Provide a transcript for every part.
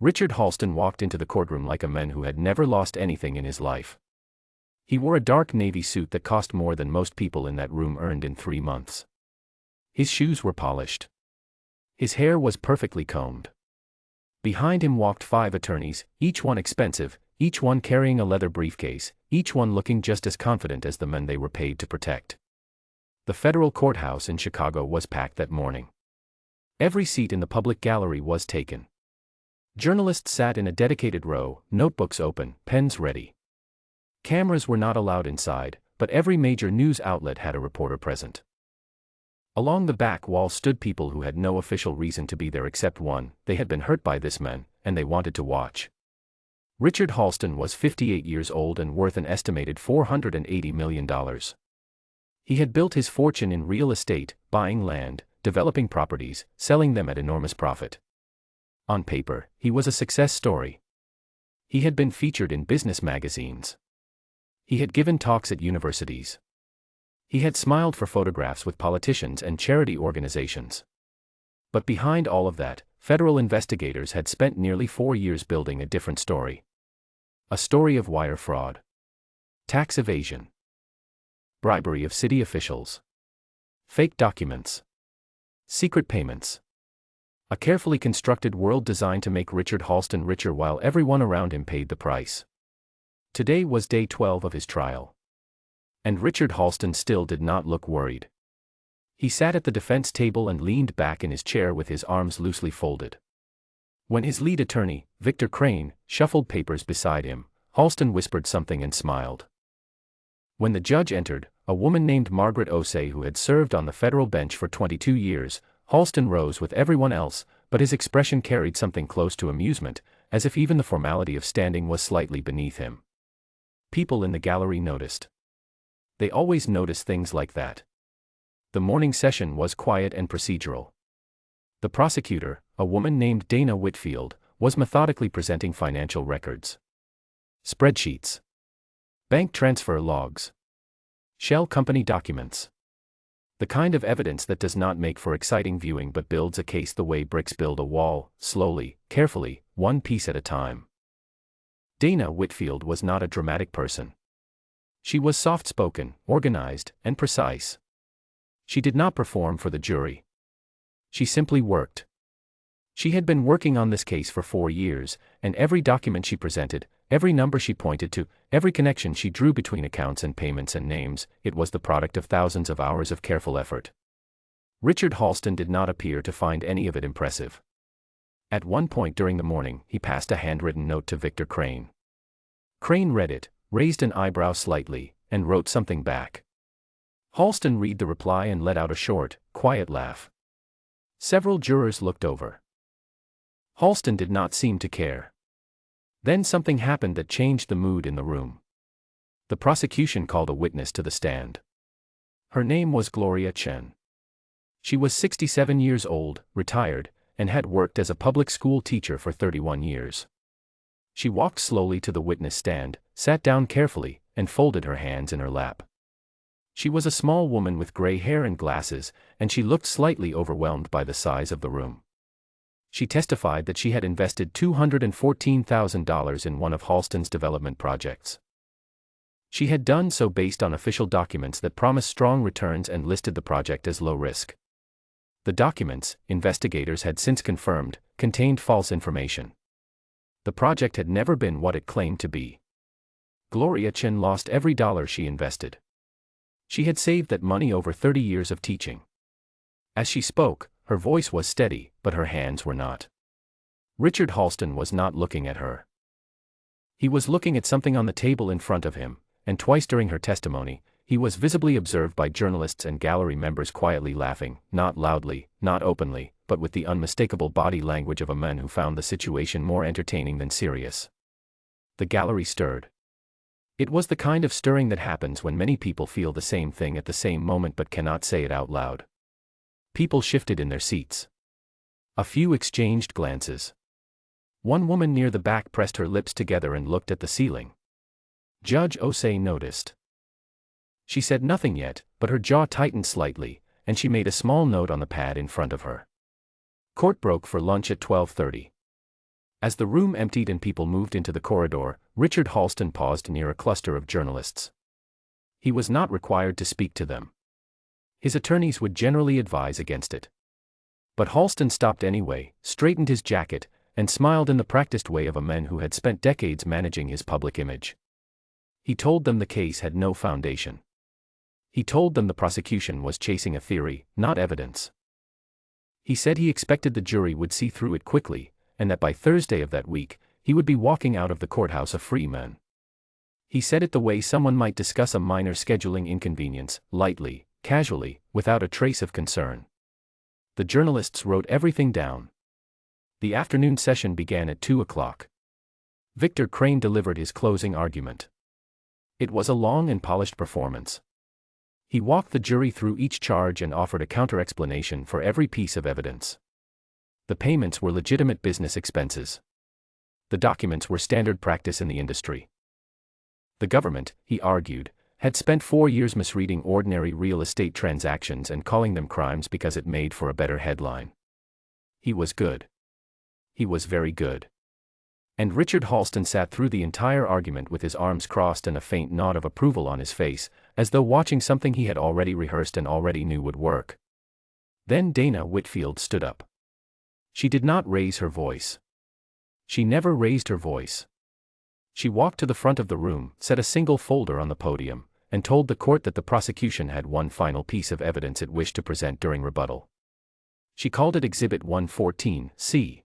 Richard Halston walked into the courtroom like a man who had never lost anything in his life. He wore a dark navy suit that cost more than most people in that room earned in 3 months. His shoes were polished. His hair was perfectly combed. Behind him walked 5 attorneys, each one expensive, each one carrying a leather briefcase, each one looking just as confident as the men they were paid to protect. The federal courthouse in Chicago was packed that morning. Every seat in the public gallery was taken. Journalists sat in a dedicated row, notebooks open, pens ready. Cameras were not allowed inside, but every major news outlet had a reporter present. Along the back wall stood people who had no official reason to be there except one: they had been hurt by this man, and they wanted to watch. Richard Halston was 58 years old and worth an estimated $480 million. He had built his fortune in real estate, buying land, developing properties, selling them at enormous profit. On paper, he was a success story. He had been featured in business magazines. He had given talks at universities. He had smiled for photographs with politicians and charity organizations. But behind all of that, federal investigators had spent nearly 4 years building a different story. A story of wire fraud, tax evasion, bribery of city officials, fake documents, secret payments. A carefully constructed world designed to make Richard Halston richer while everyone around him paid the price. Today was day 12 of his trial. And Richard Halston still did not look worried. He sat at the defense table and leaned back in his chair with his arms loosely folded. When his lead attorney, Victor Crane, shuffled papers beside him, Halston whispered something and smiled. When the judge entered, a woman named Margaret Osei who had served on the federal bench for 22 years, Halston rose with everyone else, but his expression carried something close to amusement, as if even the formality of standing was slightly beneath him. People in the gallery noticed. They always notice things like that. The morning session was quiet and procedural. The prosecutor, a woman named Dana Whitfield, was methodically presenting financial records. Spreadsheets. Bank transfer logs. Shell company documents. The kind of evidence that does not make for exciting viewing but builds a case the way bricks build a wall, slowly, carefully, one piece at a time. Dana Whitfield was not a dramatic person. She was soft-spoken, organized, and precise. She did not perform for the jury. She simply worked. She had been working on this case for 4 years, and every document she presented, every number she pointed to, every connection she drew between accounts and payments and names, it was the product of thousands of hours of careful effort. Richard Halston did not appear to find any of it impressive. At one point during the morning, he passed a handwritten note to Victor Crane. Crane read it, raised an eyebrow slightly, and wrote something back. Halston read the reply and let out a short, quiet laugh. Several jurors looked over. Halston did not seem to care. Then something happened that changed the mood in the room. The prosecution called a witness to the stand. Her name was Gloria Chen. She was 67 years old, retired, and had worked as a public school teacher for 31 years. She walked slowly to the witness stand, sat down carefully, and folded her hands in her lap. She was a small woman with gray hair and glasses, and she looked slightly overwhelmed by the size of the room. She testified that she had invested $214,000 in one of Halston's development projects. She had done so based on official documents that promised strong returns and listed the project as low risk. The documents, investigators had since confirmed, contained false information. The project had never been what it claimed to be. Gloria Chen lost every dollar she invested. She had saved that money over 30 years of teaching. As she spoke, her voice was steady, but her hands were not. Richard Halston was not looking at her. He was looking at something on the table in front of him, and twice during her testimony, he was visibly observed by journalists and gallery members quietly laughing, not loudly, not openly, but with the unmistakable body language of a man who found the situation more entertaining than serious. The gallery stirred. It was the kind of stirring that happens when many people feel the same thing at the same moment but cannot say it out loud. People shifted in their seats. A few exchanged glances. One woman near the back pressed her lips together and looked at the ceiling. Judge Osei noticed. She said nothing yet, but her jaw tightened slightly, and she made a small note on the pad in front of her. Court broke for lunch at 12:30. As the room emptied and people moved into the corridor, Richard Halston paused near a cluster of journalists. He was not required to speak to them. His attorneys would generally advise against it. But Halston stopped anyway, straightened his jacket, and smiled in the practiced way of a man who had spent decades managing his public image. He told them the case had no foundation. He told them the prosecution was chasing a theory, not evidence. He said he expected the jury would see through it quickly, and that by Thursday of that week, he would be walking out of the courthouse a free man. He said it the way someone might discuss a minor scheduling inconvenience, lightly, casually, without a trace of concern. The journalists wrote everything down. The afternoon session began at 2 o'clock. Victor Crane delivered his closing argument. It was a long and polished performance. He walked the jury through each charge and offered a counter-explanation for every piece of evidence. The payments were legitimate business expenses. The documents were standard practice in the industry. The government, he argued, had spent 4 years misreading ordinary real estate transactions and calling them crimes because it made for a better headline. He was good. He was very good. And Richard Halston sat through the entire argument with his arms crossed and a faint nod of approval on his face, as though watching something he had already rehearsed and already knew would work. Then Dana Whitfield stood up. She did not raise her voice. She never raised her voice. She walked to the front of the room, set a single folder on the podium, and told the court that the prosecution had one final piece of evidence it wished to present during rebuttal. She called it Exhibit 114C.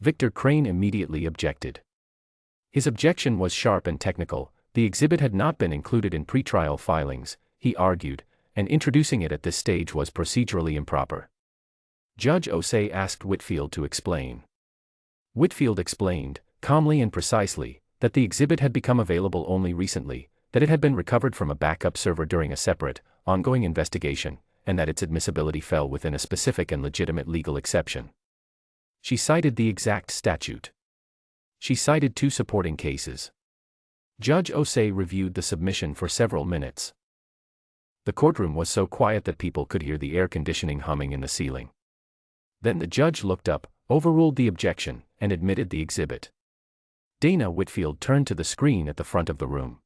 Victor Crane immediately objected. His objection was sharp and technical. The exhibit had not been included in pretrial filings, he argued, and introducing it at this stage was procedurally improper. Judge Osei asked Whitfield to explain. Whitfield explained, calmly and precisely, that the exhibit had become available only recently, that it had been recovered from a backup server during a separate, ongoing investigation, and that its admissibility fell within a specific and legitimate legal exception. She cited the exact statute. She cited 2 supporting cases. Judge Osei reviewed the submission for several minutes. The courtroom was so quiet that people could hear the air conditioning humming in the ceiling. Then the judge looked up, overruled the objection, and admitted the exhibit. Dana Whitfield turned to the screen at the front of the room.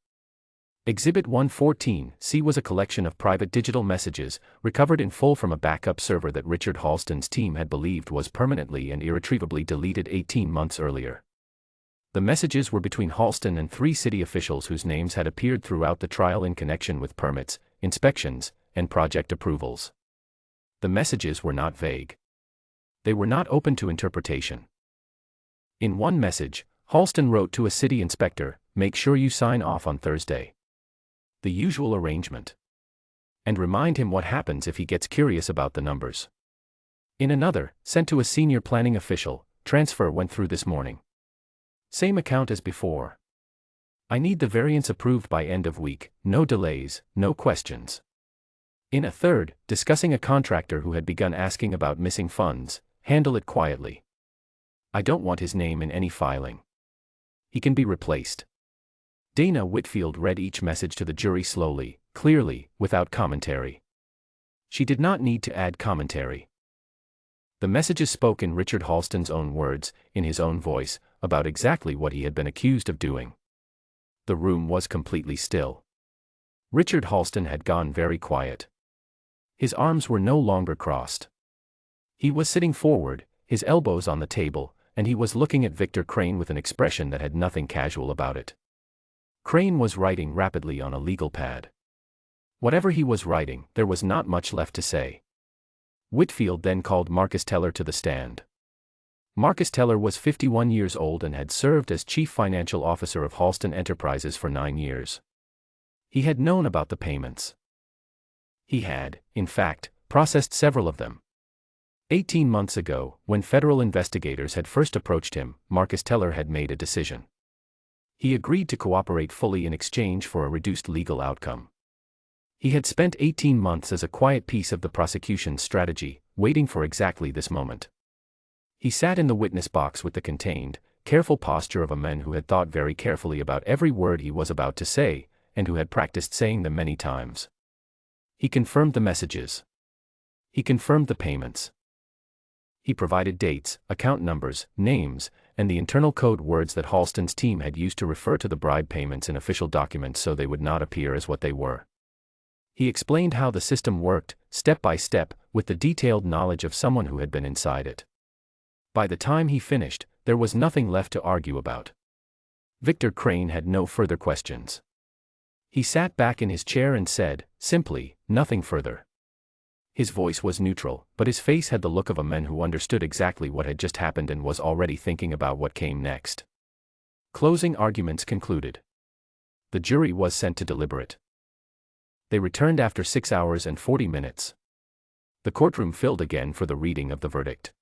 Exhibit 114C was a collection of private digital messages, recovered in full from a backup server that Richard Halston's team had believed was permanently and irretrievably deleted 18 months earlier. The messages were between Halston and 3 city officials whose names had appeared throughout the trial in connection with permits, inspections, and project approvals. The messages were not vague. They were not open to interpretation. In one message, Halston wrote to a city inspector, "Make sure you sign off on Thursday." The usual arrangement. And remind him what happens if he gets curious about the numbers. In another, sent to a senior planning official, "Transfer went through this morning. Same account as before. I need the variance approved by end of week, no delays, no questions." In a third, discussing a contractor who had begun asking about missing funds, "Handle it quietly. I don't want his name in any filing. He can be replaced." Dana Whitfield read each message to the jury slowly, clearly, without commentary. She did not need to add commentary. The messages spoke in Richard Halston's own words, in his own voice, about exactly what he had been accused of doing. The room was completely still. Richard Halston had gone very quiet. His arms were no longer crossed. He was sitting forward, his elbows on the table, and he was looking at Victor Crane with an expression that had nothing casual about it. Crane was writing rapidly on a legal pad. Whatever he was writing, there was not much left to say. Whitfield then called Marcus Teller to the stand. Marcus Teller was 51 years old and had served as chief financial officer of Halston Enterprises for 9 years. He had known about the payments. He had, in fact, processed several of them. 18 months ago, when federal investigators had first approached him, Marcus Teller had made a decision. He agreed to cooperate fully in exchange for a reduced legal outcome. He had spent 18 months as a quiet piece of the prosecution's strategy, waiting for exactly this moment. He sat in the witness box with the contained, careful posture of a man who had thought very carefully about every word he was about to say, and who had practiced saying them many times. He confirmed the messages. He confirmed the payments. He provided dates, account numbers, names, and the internal code words that Halston's team had used to refer to the bribe payments in official documents so they would not appear as what they were. He explained how the system worked, step by step, with the detailed knowledge of someone who had been inside it. By the time he finished, there was nothing left to argue about. Victor Crane had no further questions. He sat back in his chair and said, simply, nothing further. His voice was neutral, but his face had the look of a man who understood exactly what had just happened and was already thinking about what came next. Closing arguments concluded. The jury was sent to deliberate. They returned after 6 hours and 40 minutes. The courtroom filled again for the reading of the verdict.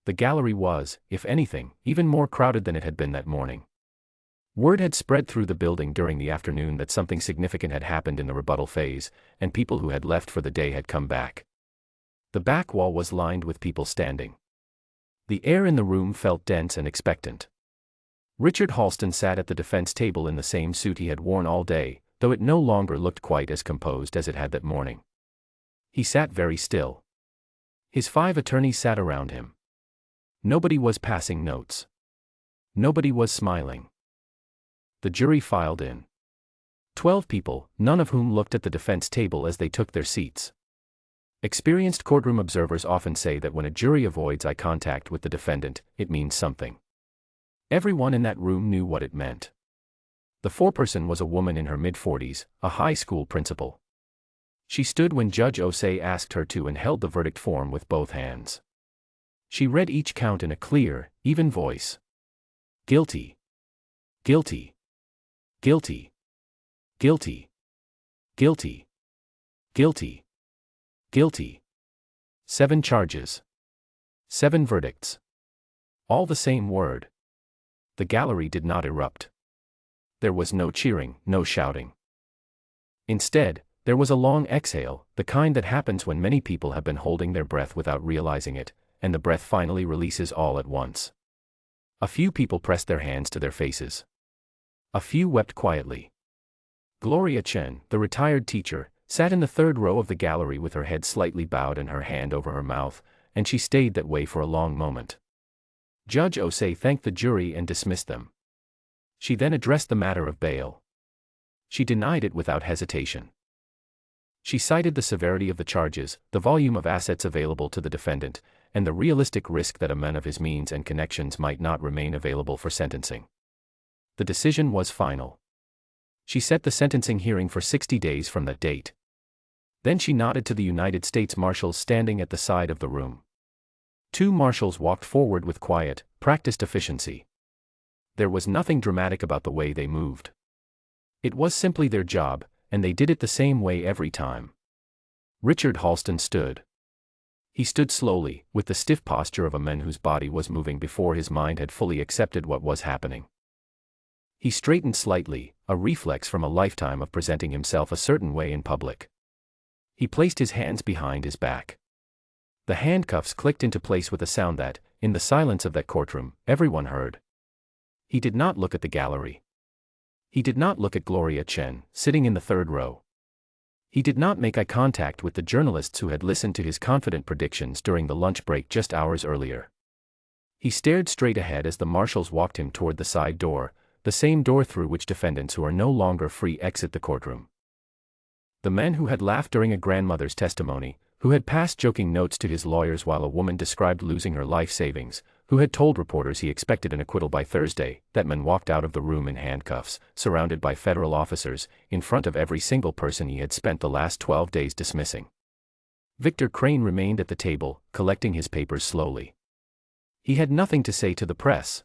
The gallery was, if anything, even more crowded than it had been that morning. Word had spread through the building during the afternoon that something significant had happened in the rebuttal phase, and people who had left for the day had come back. The back wall was lined with people standing. The air in the room felt dense and expectant. Richard Halston sat at the defense table in the same suit he had worn all day, though it no longer looked quite as composed as it had that morning. He sat very still. His 5 attorneys sat around him. Nobody was passing notes. Nobody was smiling. The jury filed in. 12 people, none of whom looked at the defense table as they took their seats. Experienced courtroom observers often say that when a jury avoids eye contact with the defendant, it means something. Everyone in that room knew what it meant. The foreperson was a woman in her mid-40s, a high school principal. She stood when Judge Osei asked her to and held the verdict form with both hands. She read each count in a clear, even voice. Guilty. Guilty. Guilty. Guilty. Guilty. Guilty. Guilty. 7 charges. 7 verdicts. All the same word. The gallery did not erupt. There was no cheering, no shouting. Instead, there was a long exhale, the kind that happens when many people have been holding their breath without realizing it, and the breath finally releases all at once. A few people pressed their hands to their faces. A few wept quietly. Gloria Chen, the retired teacher, sat in the 3rd row of the gallery with her head slightly bowed and her hand over her mouth, and she stayed that way for a long moment. Judge Osei thanked the jury and dismissed them. She then addressed the matter of bail. She denied it without hesitation. She cited the severity of the charges, the volume of assets available to the defendant, and the realistic risk that a man of his means and connections might not remain available for sentencing. The decision was final. She set the sentencing hearing for 60 days from that date. Then she nodded to the United States Marshals standing at the side of the room. 2 marshals walked forward with quiet, practiced efficiency. There was nothing dramatic about the way they moved. It was simply their job, and they did it the same way every time. Richard Halston stood. He stood slowly, with the stiff posture of a man whose body was moving before his mind had fully accepted what was happening. He straightened slightly, a reflex from a lifetime of presenting himself a certain way in public. He placed his hands behind his back. The handcuffs clicked into place with a sound that, in the silence of that courtroom, everyone heard. He did not look at the gallery. He did not look at Gloria Chen, sitting in the 3rd row. He did not make eye contact with the journalists who had listened to his confident predictions during the lunch break just hours earlier. He stared straight ahead as the marshals walked him toward the side door, the same door through which defendants who are no longer free exit the courtroom. The man who had laughed during a grandmother's testimony, who had passed joking notes to his lawyers while a woman described losing her life savings, who had told reporters he expected an acquittal by Thursday, that man walked out of the room in handcuffs, surrounded by federal officers, in front of every single person he had spent the last 12 days dismissing. Victor Crane remained at the table, collecting his papers slowly. He had nothing to say to the press.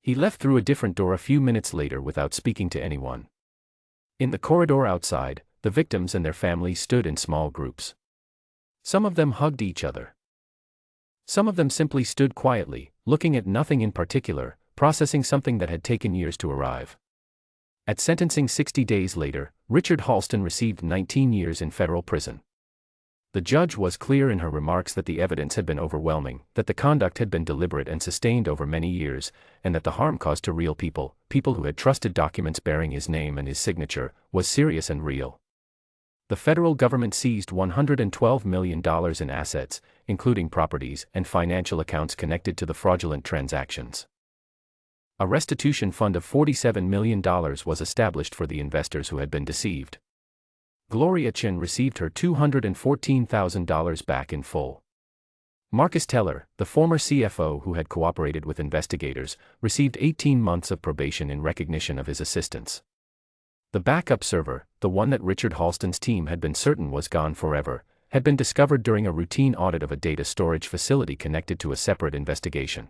He left through a different door a few minutes later without speaking to anyone. In the corridor outside, the victims and their families stood in small groups. Some of them hugged each other. Some of them simply stood quietly, looking at nothing in particular, processing something that had taken years to arrive. At sentencing 60 days later, Richard Halston received 19 years in federal prison. The judge was clear in her remarks that the evidence had been overwhelming, that the conduct had been deliberate and sustained over many years, and that the harm caused to real people, people who had trusted documents bearing his name and his signature, was serious and real. The federal government seized $112 million in assets, including properties and financial accounts connected to the fraudulent transactions. A restitution fund of $47 million was established for the investors who had been deceived. Gloria Chen received her $214,000 back in full. Marcus Teller, the former CFO who had cooperated with investigators, received 18 months of probation in recognition of his assistance. The backup server, the one that Richard Halston's team had been certain was gone forever, had been discovered during a routine audit of a data storage facility connected to a separate investigation.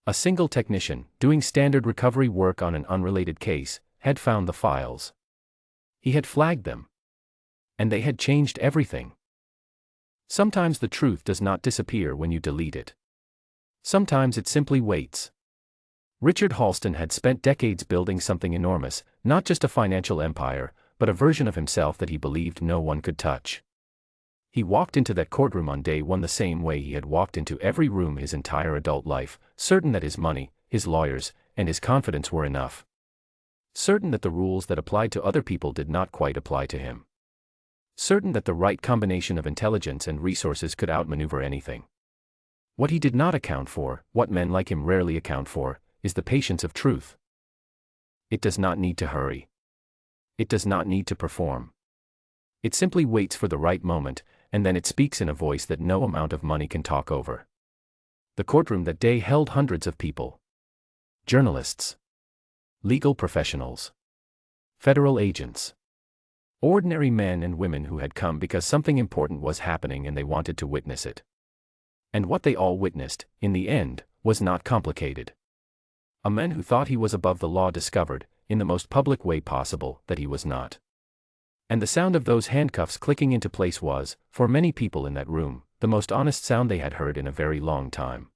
A single technician, doing standard recovery work on an unrelated case, had found the files. He had flagged them. And they had changed everything. Sometimes the truth does not disappear when you delete it. Sometimes it simply waits. Richard Halston had spent decades building something enormous, not just a financial empire, but a version of himself that he believed no one could touch. He walked into that courtroom on day one the same way he had walked into every room his entire adult life, certain that his money, his lawyers, and his confidence were enough. Certain that the rules that applied to other people did not quite apply to him. Certain that the right combination of intelligence and resources could outmaneuver anything. What he did not account for, what men like him rarely account for, is the patience of truth. It does not need to hurry. It does not need to perform. It simply waits for the right moment, and then it speaks in a voice that no amount of money can talk over. The courtroom that day held hundreds of people. Journalists. Legal professionals. Federal agents. Ordinary men and women who had come because something important was happening and they wanted to witness it. And what they all witnessed, in the end, was not complicated. A man who thought he was above the law discovered, in the most public way possible, that he was not. And the sound of those handcuffs clicking into place was, for many people in that room, the most honest sound they had heard in a very long time.